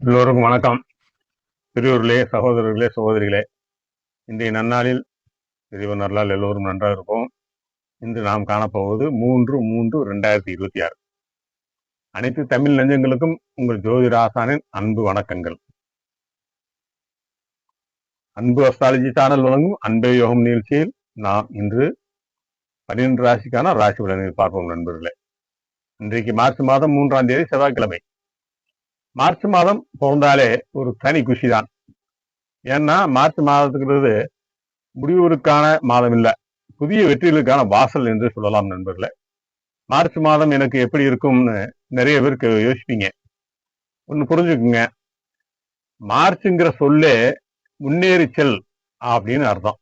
எல்லோருக்கும் வணக்கம். பெரியோர்களே, சகோதரர்களே, சகோதரிகளே, இன்றைய நன்னாளில் இறைவன் அருளால் எல்லோரும் நன்றாக இருப்போம். இன்று நாம் காணப்போவது 3/3/2026. அனைத்து தமிழ் நெஞ்சங்களுக்கும் உங்கள் ஜோதிட ஆசானின் அன்பு வணக்கங்கள். அன்பு அஸ்ட்ராலஜி சேனல் வழங்கும் அன்பே யோகம் நிகழ்ச்சியில் நாம் இன்று 12 ராசிக்கான ராசி பலன்களை பார்ப்போம் நண்பர்களே. இன்றைக்கு மார்ச் மாதம் 3ஆம் தேதி செவ்வாய்க்கிழமை. மார்ச் மாதம் பிறந்தாலே ஒரு தனி குஷி தான். ஏன்னா மார்ச் மாதத்துக்கு முடிவுகளுக்கான மாதம் இல்ல, புதிய வெற்றிகளுக்கான வாசல் என்று சொல்லலாம் நண்பர்களே. மார்ச் மாதம் எனக்கு எப்படி இருக்கும்னு நிறைய பேருக்கு யோசிப்பீங்க. ஒண்ணு புரிஞ்சுக்குங்க, மார்ச்ங்கிற சொல்லே முன்னேறி செல் அப்படின்னு அர்த்தம்.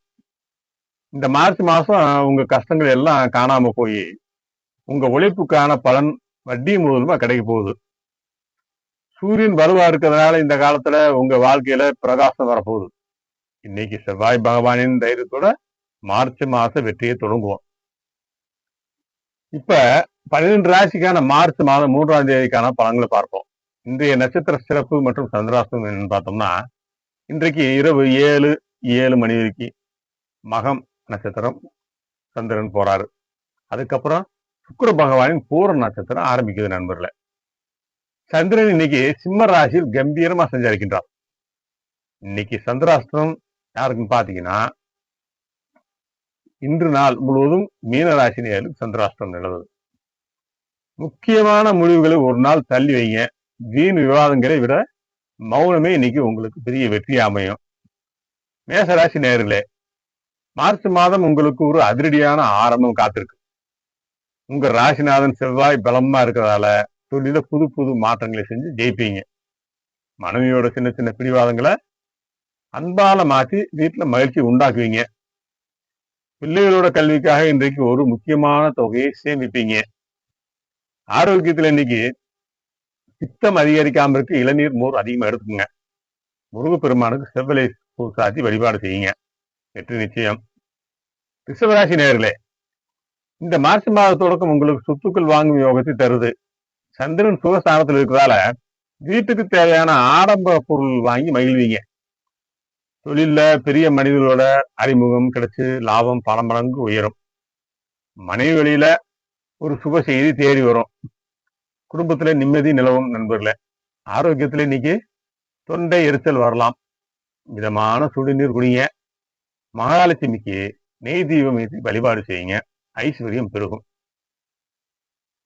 இந்த மார்ச் மாசம் உங்க கஷ்டங்கள் எல்லாம் காணாம போய் உங்க உழைப்புக்கான பலன் வட்டி முழுவதுமா கிடைக்க போகுது. சூரியன் வலுவா இருக்கிறதுனால இந்த காலத்துல உங்க வாழ்க்கையில பிரகாசம் வரப்போகுது. இன்னைக்கு செவ்வாய் பகவானின் தைரியத்தோட மார்ச் மாச வெற்றியை தொடங்குவோம். இப்ப 12 ராசிக்கான மார்ச் மாதம் 3ஆம் தேதிக்கான பலன்களை பார்ப்போம். இன்றைய நட்சத்திர சிறப்பு மற்றும் சந்திராஷ்டமம் என்னன்னு பார்த்தோம்னா, இன்றைக்கு இரவு 7 மணி வரைக்கும் மகம் நட்சத்திரம் சந்திரன் போறாரு. அதுக்கப்புறம் சுக்கிர பகவானின் பூர நட்சத்திரம் ஆரம்பிக்குது நண்பர்களே. சந்திரன் இன்னைக்கு சிம்ம ராசியில் கம்பீரமா சஞ்சரிக்கின்றார். இன்னைக்கு சந்திராஷ்டிரம் யாருக்குன்னு பாத்தீங்கன்னா, இன்று நாள் முழுவதும் மீன ராசினியர்களுக்கு சந்திராஷ்டிரம் நிலவுது. முக்கியமான முடிவுகளை ஒரு நாள் தள்ளி வைங்க. வீண் விவாதங்களை விட மௌனமே இன்னைக்கு உங்களுக்கு பெரிய வெற்றி அமையும். மேசராசி நேயர்களே, மார்ச் மாதம் உங்களுக்கு ஒரு அதிரடியான ஆரம்பம் காத்திருக்கு. உங்க ராசிநாதன் செவ்வாய் பலமா இருக்கிறதால தொழில புது புது மாற்றங்களை செஞ்சு ஜெயிப்பீங்க. மனைவியோட சின்ன சின்ன பிடிவாதங்களை அன்பால மாற்றி வீட்டுல மகிழ்ச்சி உண்டாக்குவீங்க. பிள்ளைகளோட கல்விக்காக இன்றைக்கு ஒரு முக்கியமான தொகையை சேமிப்பீங்க. ஆரோக்கியத்துல இன்னைக்கு பித்தம் அதிகரிக்காம இருக்கு, இளநீர் மோர் அதிகமா எடுத்துக்குங்க. முருகப்பெருமானுக்கு செவ்வலை பூ சாத்தி வழிபாடு செய்யுங்க. வெற்றி நிச்சயம். ரிஷபராசி நேயர்களே, இந்த மார்ச் மாத தொடக்கம் உங்களுக்கு சொத்துக்கள் வாங்கும் யோகத்தை தருது. சந்திரன் சுகஸ்தானத்தில் இருக்கிறதால வீட்டுக்கு தேவையான ஆடம்பர பொருள் வாங்கி மகிழ்வீங்க. தொழில்ல பெரிய மனிதர்களோட அறிமுகம் கிடைச்சு லாபம் பல மடங்கு உயரும். மனைவி வழியில ஒரு சுப செய்தி தேடி வரும். குடும்பத்துல நிம்மதி நிலவும் நண்பர்களே. ஆரோக்கியத்துல இன்னைக்கு தொண்டை எரிச்சல் வரலாம். மிதமான சுடுநீர் குடிங்க. மகாலட்சுமிக்கு நெய் தீபம் ஏற்றி வழிபாடு செய்யுங்க. ஐஸ்வர்யம் பெருகும்.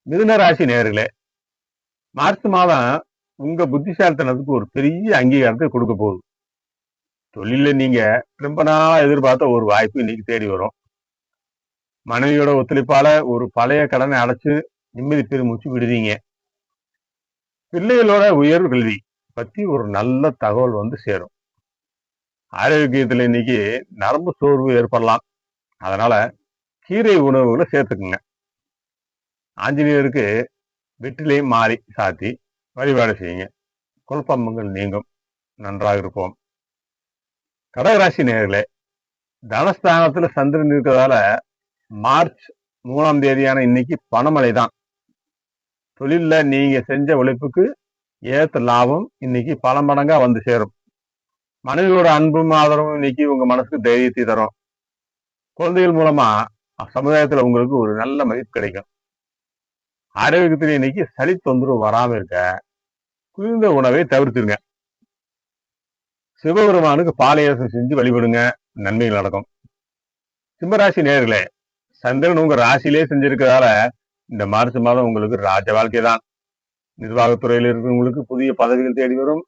மிதுன ராசி நேயர்களே, மார்ச் மாதம் உங்க புத்திசாலித்தனத்துக்கு ஒரு பெரிய அங்கீகாரத்தை கொடுக்க போகுது. தொழில நீங்க ரொம்ப நாளா எதிர்பார்த்த ஒரு வாய்ப்பு இன்னைக்கு தேடி வரும். மனைவியோட ஒத்துழைப்பால ஒரு பழைய கடனை அடைச்சு நிம்மதி பெருமூச்சு விடுவீங்க. பிள்ளைகளோட உயர்வு கல்வி பத்தி ஒரு நல்ல தகவல் வந்து சேரும். ஆரோக்கியத்துல இன்னைக்கு நரம்பு சோர்வு ஏற்படலாம். அதனால கீரை உணவுகளை சேர்த்துக்குங்க. ஆஞ்சநேயருக்கு வெற்றிலை மாறி சாத்தி வழிபாடு செய்யுங்க. குழப்பங்கள் நீங்கும். நன்றாக இருப்போம். கடகராசி நேயர்களே, தனஸ்தானத்துல சந்திரன் இருக்கிறதால மார்ச் 3ஆம் தேதியான இன்னைக்கு பணமழை தான். தொழில்ல நீங்க செஞ்ச உழைப்புக்கு ஏத்த லாபம் இன்னைக்கு பல மடங்கா வந்து சேரும். மனைவியோட அன்பும் ஆதரவும் இன்னைக்கு உங்க மனசுக்கு தைரியத்தை தரும். குழந்தைகள் மூலமா சமுதாயத்துல உங்களுக்கு ஒரு நல்ல மதிப்பு கிடைக்கும். ஆரோக்கியத்துல இன்னைக்கு சளி தொந்தரவு வராம இருக்க குளிர்ந்த உணவை தவிர்த்துருங்க. சிவபெருமானுக்கு பாலயாசம் செஞ்சு வழிபடுங்க. நன்மைகள் நடக்கும். சிம்மராசி நேயர்களே, சந்திரன் உங்க ராசியிலே செஞ்சிருக்கிறதால இந்த மார்ச் மாதம் உங்களுக்கு ராஜ வாழ்க்கை தான். நிர்வாகத்துறையில் இருக்கிறவங்களுக்கு புதிய பதவிகள் தேடி வரும்.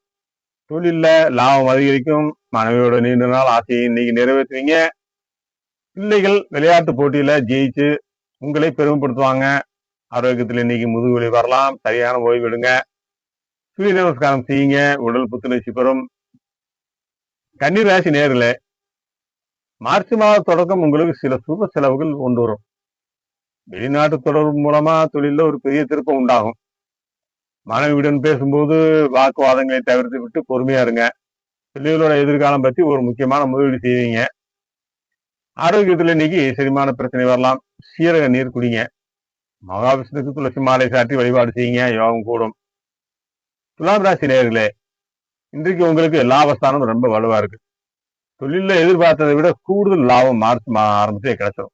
தொழில்ல லாபம் அதிகரிக்கும். மனைவியோட நீண்ட நாள் ஆசையை இன்னைக்கு நிறைவேற்றுவீங்க. பிள்ளைகள் விளையாட்டு போட்டியில ஜெயிச்சு உங்களை பெருமைப்படுத்துவாங்க. ஆரோக்கியத்தில் இன்னைக்கு முதுகுவலி வரலாம். சரியான ஓய்வு எடுங்க. சூரிய நமஸ்காரம் செய்யுங்க. உடல் புத்துணர்ச்சி பெறும். கன்னிராசி நேயர்களே, மார்ச் மாத தொடக்கம் உங்களுக்கு சில சுப செலவுகள் கொண்டு வரும். வெளிநாட்டு தொடர்பு மூலமா தொழில ஒரு பெரிய திருப்பம் உண்டாகும். மனைவியுடன் பேசும்போது வாக்குவாதங்களை தவிர்த்து விட்டு பொறுமையா இருங்க. பிள்ளைகளோட எதிர்காலம் பத்தி ஒரு முக்கியமான முதலீடு செய்வீங்க. ஆரோக்கியத்துல இன்னைக்கு செரிமான பிரச்சனை வரலாம். சீரக நீர் குடிங்க. மகாவிஷ்ணுக்கு துளசி மாலை சாற்றி வழிபாடு செய்யுங்க. யோகம் கூடும். துலாம் ராசி நேயர்களே, இன்றைக்கு உங்களுக்கு லாபஸ்தானம் ரொம்ப வலுவா இருக்கு. தொழில எதிர்பார்த்ததை விட கூடுதல் லாபம் மார்ச் ஆரம்பத்திலே கிடைச்சிடும்.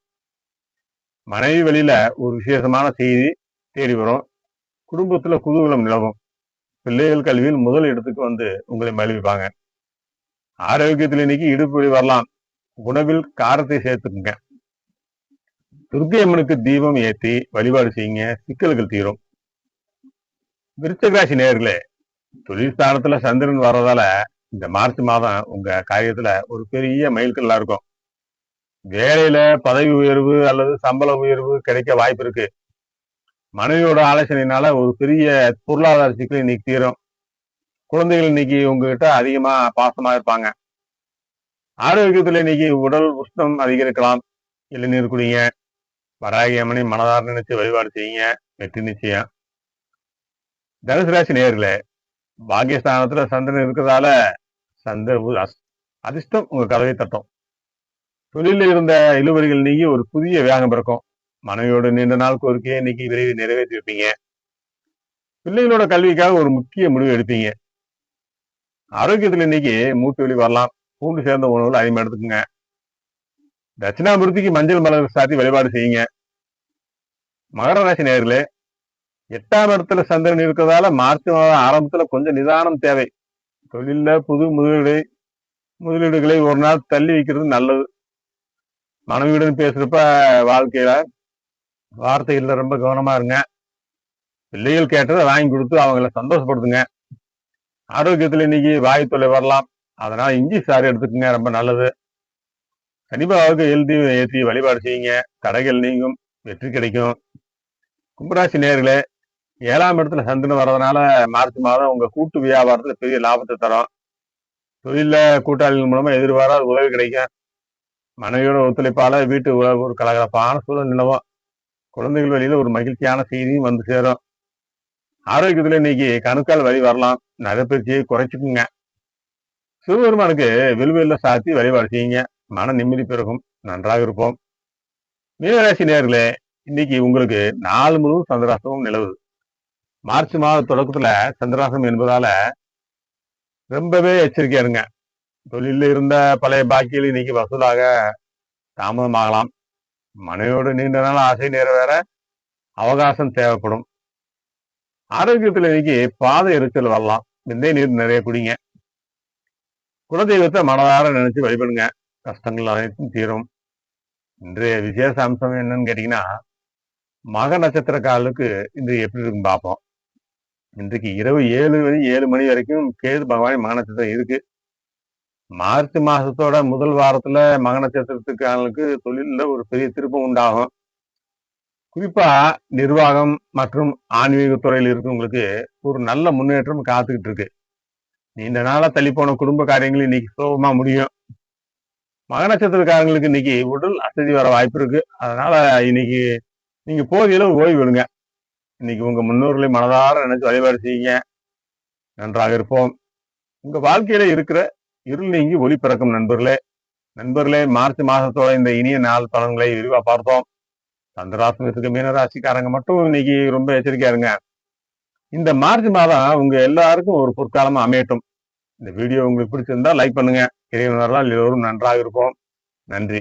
மனைவி வழியில ஒரு விசேஷமான செய்தி தேடி வரும். குடும்பத்துல குதூகலம் நிலவும். பிள்ளைகள் கல்வியில் முதல் இடத்துக்கு வந்து உங்களை மகிழ்விப்பாங்க. ஆரோக்கியத்தில் இன்னைக்கு இடுப்பு வலி வரலாம். உணவில் காரத்தை சேர்த்துக்குங்க. துர்க்கை அம்மனுக்கு தீபம் ஏற்றி வழிபாடு செய்யுங்க, சிக்கல்கள் தீரும். விருச்சிக ராசி நேயர்களே, தொழில் ஸ்தானத்துல சந்திரன் வர்றதால இந்த மார்ச் மாதம் உங்க காரியத்துல ஒரு பெரிய மைல்கல்லா இருக்கும். வேலையில பதவி உயர்வு அல்லது சம்பள உயர்வு கிடைக்க வாய்ப்பு இருக்கு. மனைவியோட ஆலோசனையினால ஒரு பெரிய பொருளாதார சிக்கல் இன்னைக்கு தீரும். குழந்தைகள் இன்னைக்கு உங்ககிட்ட அதிகமா பாசமா இருப்பாங்க. ஆரோக்கியத்துல இன்னைக்கு உடல் உஷ்ணம் அதிகரிக்கலாம். இளநீர் குடிங்க. வராகி அம்மனை மனதார நினைச்சு வழிபாடு செய்யுங்க, வெற்றி நிச்சயம். தனுசு ராசி நேயர்களே, பாக்கியஸ்தானத்துல சந்திரன் இருக்கிறதால அதிர்ஷ்டம் உங்க கதவை தட்டும். தொழிலில் இருந்த இழுவரிகள் நீங்கி ஒரு புதிய வேகம் பிறக்கும். மனைவியோட நீண்ட நாள் கோரிக்கையை இன்னைக்கு விரைவில் நிறைவேற்றி வைப்பீங்க. பிள்ளைகளோட கல்விக்காக ஒரு முக்கிய முடிவு எடுப்பீங்க. ஆரோக்கியத்துல இன்னைக்கு மூட்டு வலி வரலாம். பூண்டு சேர்ந்த உணவுகள் அதிகமா எடுத்துக்குங்க. தட்சிணாமூர்த்திக்கு மஞ்சள் மலர் சாத்தி வழிபாடு செய்யுங்க. மகர ராசி நேயர்களே, 8ஆம் இடத்துல சந்திரன் இருக்கிறதால மார்ச் மாதம் ஆரம்பத்துல கொஞ்சம் நிதானம் தேவை. தொழில புது முதலீடுகளை ஒரு நாள் தள்ளி வைக்கிறது நல்லது. மனைவியுடன் பேசுறப்ப வாழ்க்கையில வார்த்தைகள்ல ரொம்ப கவனமா இருங்க. பிள்ளைகள் கேட்டதை வாங்கி கொடுத்து அவங்கள சந்தோஷப்படுத்துங்க. ஆரோக்கியத்துல இன்னைக்கு வாயு தொல்லை வரலாம். அதனால இஞ்சி சாறு எடுத்துக்கங்க, ரொம்ப நல்லது. கண்டிப்பாவுக்கு எழுதி ஏற்றி வழிபாடு செய்யுங்க, தடைகள் நீங்கும், வெற்றி கிடைக்கும். கும்பராசி நேயர்களே, 7ஆம் இடத்துல சந்திரன் வர்றதுனால மார்ச் மாதம் உங்க கூட்டு வியாபாரத்துல பெரிய லாபத்தை தரும். தொழில கூட்டாளிகள் மூலமா எதிர்பாராத உதவி கிடைக்கும். மனைவியோட ஒத்துழைப்பால வீட்டு ஒரு கலகலப்பான சூழல் நிலவும். குழந்தைகள் வழியில ஒரு மகிழ்ச்சியான செய்தியும் வந்து சேரும். ஆரோக்கியத்துல இன்னைக்கு கணுக்கால் வலி வரலாம். நகைப்பயிற்சியை குறைச்சிக்குங்க. சிவபெருமானுக்கு வில்வெல்ல சாத்தி வழிபாடு செய்யுங்க, மன நிம்மதி பெருகும். நன்றாக இருப்போம். மீனராசி நேயர்களே, இன்னைக்கு உங்களுக்கு நாள் முழுவதும் சந்திராசிரமம் நிலவுது. மார்ச் மாத தொடக்கத்துல சந்திராசிரமம் என்பதால ரொம்பவே எச்சரிக்கையா இருங்க. தொழில இருந்த பழைய பாக்கியில் இன்னைக்கு வசூலாக தாமதமாகலாம். மனைவியோட நீண்ட நாள் ஆசை நிறைவேற அவகாசம் தேவைப்படும். ஆரோக்கியத்துல இன்னைக்கு பாத எரிச்சல் வரலாம். விந்தை நீர் நிறைய குடிங்க. குலதெய்வத்தை மனதார நினைச்சு வழிபடுங்க, கஷ்டங்கள் அனைத்தும் தீரும். இன்றைய விசேஷ அம்சம் என்னன்னு கேட்டீங்கன்னா, மக நட்சத்திரக்காரர்களுக்கு இன்று எப்படி இருக்குன்னு பார்ப்போம். இன்றைக்கு இரவு 7 மணி வரைக்கும் கேது பகவான் மக நட்சத்திரம் இருக்கு. மார்ச் மாசத்தோட முதல் வாரத்துல மக நட்சத்திரத்துக்காரர்களுக்கு தொழில ஒரு பெரிய திருப்பம் உண்டாகும். குறிப்பா நிர்வாகம் மற்றும் ஆன்மீக துறையில் இருக்கவங்களுக்கு ஒரு நல்ல முன்னேற்றம் காத்துக்கிட்டு இருக்கு. நீண்ட நாளா தள்ளி போன குடும்ப காரியங்கள் இன்னைக்கு சுலபமா முடியும். மக நட்சத்திரக்காரங்களுக்கு இன்னைக்கு உடல் அசதி வர வாய்ப்பு இருக்கு. அதனால இன்னைக்கு நீங்க போதிய அளவு ஓய்வு எடுங்க. இன்னைக்கு உங்க முன்னோர்களை மனதார நினைச்சு வழிபாடு செய்யுங்க, நன்றாக இருப்போம். உங்க வாழ்க்கையில இருக்கிற இருள் நீங்கி ஒளி பிறக்கும். நண்பர்களே, மார்ச் மாசத்தோட இந்த இனிய நாள் பலன்களை விரிவா பார்த்தோம். சந்திராசிரமத்துக்கு மீனராசிக்காரங்க மட்டும் இன்னைக்கு ரொம்ப எச்சரிக்கையா இருங்க. இந்த மார்ச் மாதம் உங்க எல்லாருக்கும் ஒரு பொற்காலமா அமையட்டும். இந்த வீடியோ உங்களுக்கு பிடிச்சிருந்தா லைக் பண்ணுங்க. இறைவனர்களால் எல்லோரும் நன்றாக இருப்போம். நன்றி.